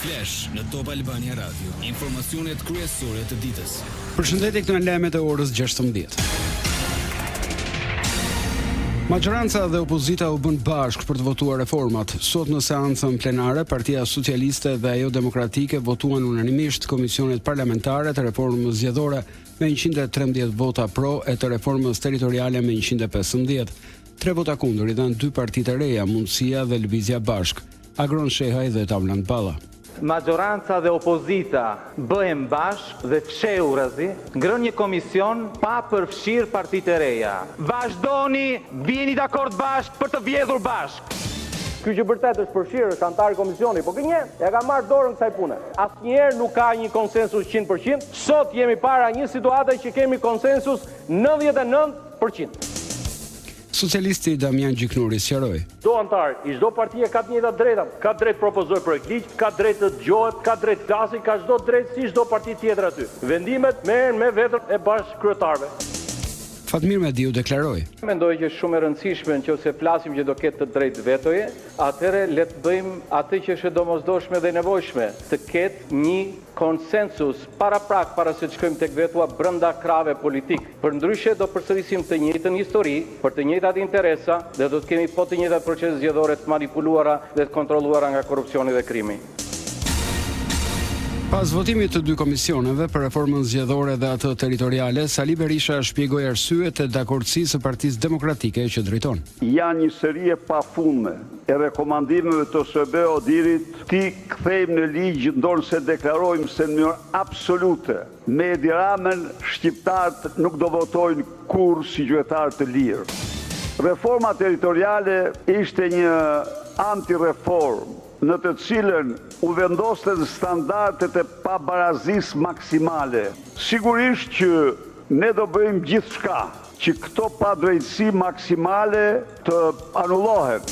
Flash në Top Albania Radio. Informacionet kryesore të ditës. Përshëndetje, këto janë lajmet e orës 16. Majoranca dhe opozita u bën bashkë për të votuar reformat. Sot në seancën plenare, Partia Socialiste dhe ajo Demokratike votuan unanimisht komisionet parlamentare të reformës zgjedhore me 113 vota pro e të reformës territoriale me 115. 3 vota kundër i dhanë 2 partitë e reja, Mundësia dhe Lëvizja Bashk, Agron Shehaj dhe Tavland Balla. Majoranca dhe opozita bëhen bashkë dhe fshehurazi ngrën një komision pa përfshirë partitë e reja. Vazhdoni, vini dakord bashkë për të vjedhur bashkë. Ky që vërtet është përfshirë, është antar i komisioni, po gënje, ja ka marrë dorën kësaj pune. Asnjëherë nuk ka një konsensus 100%. Sot jemi para një situate që kemi konsensus 99%. Socialisti Damian Gjiknuri sqaroi. Do antar i çdo partie ka të njëjtat drejta, ka drejt propozoj projekt ligj, ka drejt të dëgjohet, ka drejt klasi, ka çdo drejt si çdo parti tjetër aty. Vendimet merren me vetën e bashkëkryetarëve. Fatmir Mediu deklaroi. Mendoj që është shumë e rëndësishme nëse flasim që do ketë të drejtë vetoje, atëherë le të bëjmë atë që është domosdoshme dhe nevojshme, të ketë një konsensus para se të shkojmë tek vetua brenda krave politik. Përndryshe do përsërisim të njëjtën histori, për të njëjtat interesa dhe do të kemi po të njëjtat procese zgjedhore të manipuluara dhe të kontrolluara nga korrupsioni dhe krimi. Pas votimit të 2 komisioneve për reformën zgjedhore dhe atë territoriale, Sali Berisha shpjegoi arsyet e dakordësisë së Partisë Demokratike që drejton. Janë një seri e pafundme e rekomandimeve të OSBE-Odirit, ti kthejmë në ligj, ndonse deklarojmë se në mënyrë absolute me Edi Ramën shqiptarët nuk do votojnë kurrë si qytetarë të lirë. Reforma territoriale ishte një antireformë në të cilën u vendoste standardet e pabarazisë maksimale. Sigurisht që ne do bëjmë gjithçka që këto padrejtësi maksimale të anullohen.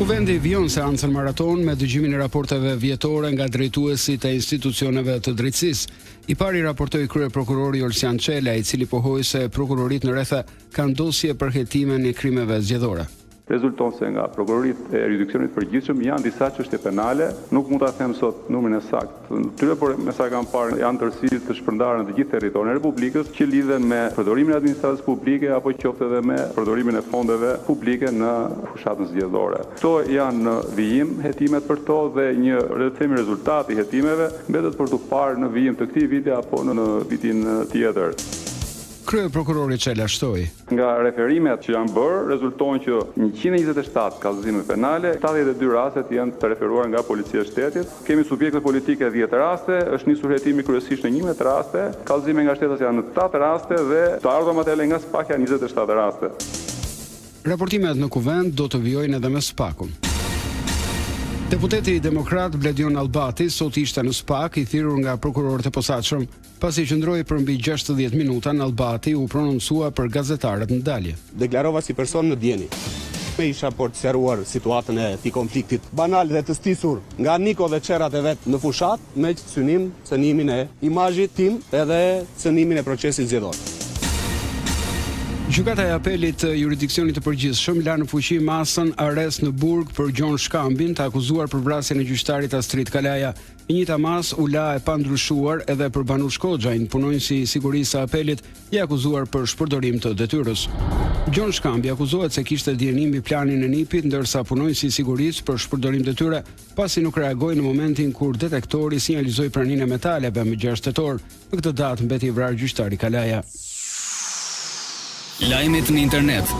Kuvendi vijon seancën maraton me dëgjimin e raporteve vjetore nga drejtuesit e institucioneve të drejtësisë. I pari raportoi kryeprokurori Olsian Çela, i cili pohoi se prokurorit në rretha kanë dosje për hetimin e krimeve zgjedhore. Rezulton se nga prokurorit e jurisdiksionit përgjithshëm janë disa çështje penale, nuk mund ta them sot numrin e saktë. Tyre, por me sa kam parë janë tërësisht të shpërndarë në të gjithë territorin e Republikës që lidhen me përdorimin e administratës publike apo qoftë edhe me përdorimin e fondeve publike në fushatën zgjedhore. Kto janë në vijim hetimet për to dhe një rezultati i hetimeve mbetet për të parë në vijim të këtij viti apo në vitin tjetër. Kryeprokurori Çela shtoi. Nga referimet që janë bërë, rezulton që 127 kallëzime penale, 72 rastet janë të referuar nga Policia e Shtetit. Kemi subjekte politike 10 raste, është nisur hetimi kryesisht në 11 raste, kallëzime nga shteti janë në 8 raste dhe të ardhur materiale nga SPAK janë 27 raste. Raportimet në kuvend do të vijojnë edhe me SPAK-un. Deputeti demokrat Bledion Albati sot ishte në SPAK, i thirrur nga prokurorët e posaçëm. Pasi qëndroi për mbi 60 minuta, Albati u prononcua për gazetarët në dalje. Deklarova si person në dieni. Me isha për të sqaruar situatën e këtij konfliktit banal dhe të stisur nga Niko dhe çerrat e vet në fushat me cënimin e imazhit tim edhe cënimin e procesit zgjedhor. Gjykata e apelit të jurisdiksionit të përgjithshëm la në fuqi masën arrest në burg për Gjon Shkambin, të akuzuar për vrasjen e gjyqtarit Astrid Kalaja. Në njëjta mas u la e pandryshuar edhe për Banush Koxhajn, punonjësi i sigurisë së apelit, i akuzuar për shpërdorim të detyrës. Gjon Shkambi akuzohet se kishte dieni mbi planin e nipit, ndërsa punonjësi i sigurisë për shpërdorim detyre, pasi nuk reagoi në momentin kur detektori sinjalizoi praninë e metaleve më 6 tetor. Në këtë datë mbeti i vrarë gjyqtari Kalaja. Lajmet në internet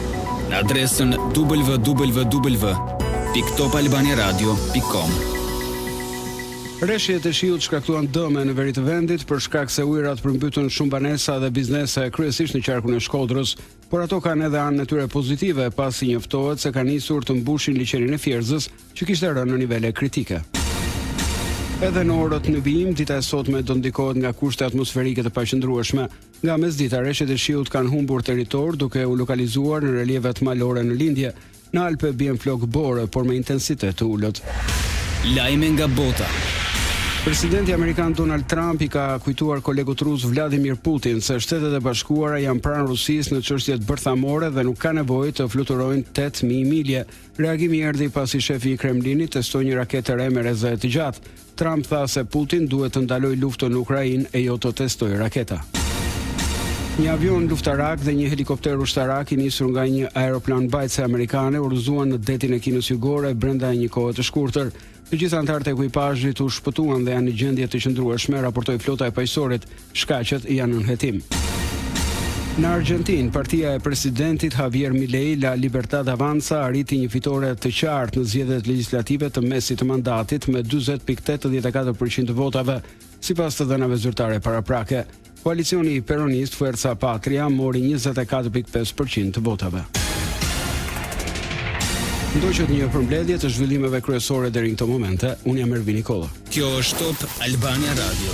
në adresën www.topalbaniaradio.com. Rreshjet e shiut shkaktuan dëme në veri të vendit për shkak se ujërat përmbytën shumë banesa dhe biznese kryesisht në qarkun e Shkodrës, por ato kanë edhe anën e tyre pozitive pasi njoftohet se kanë nisur të mbushin liçenin e Fierzës, që kishte rënë në nivele kritike. Edhe në orët në vijim, dita e sotme do ndikohet nga kushte atmosferike të paqëndrueshme. Nga mesdita, rreshtet e shiut kanë humbur territor duke u lokalizuar në relievet malore në lindje. Në Alpe bien flok bore, por me intensitet të ulët. Lajme nga bota. Presidenti amerikan Donald Trump I ka kujtuar kolegut rus Vladimir Putin se Shtetet e Bashkuara janë pranë Rusisë në çështjet bërthamore dhe nuk ka nevojë të fluturojnë 8.000 milje. Reagimi erdhi pasi shefi I Kremlinit testoi një raketë re me rreze të gjatë. Trump tha se Putin duhet të ndalojë luftën në Ukrainë e jo të testojë raketa. Një avion luftarak dhe një helikopter ushtarak I nisur nga një aeroplan bajtëse amerikane udhëzuan në detin e Kinës Jugore brenda një kohe të shkurtër. Të gjithë anëtarët e ekuipazhit u shpëtuan dhe janë në gjendje të qëndrueshme, raportoi flota e paqësorit. Shkaqet janë në hetim. Në Argjentinë, partia e presidentit Javier Milei, La Libertad Avanza, arriti një fitore të qartë në zgjedhjet legjislative të mesit të mandatit me 40.84% të votave, sipas të dhënave zyrtare paraprake. Koalicioni peronist Fuerza Patria mori 24.5% të votave. Ndoqët një përmbledhje të zhvillimeve kryesore deri në këto momente. Unë jam Ervin Nikolla. Kjo është Top Albania Radio.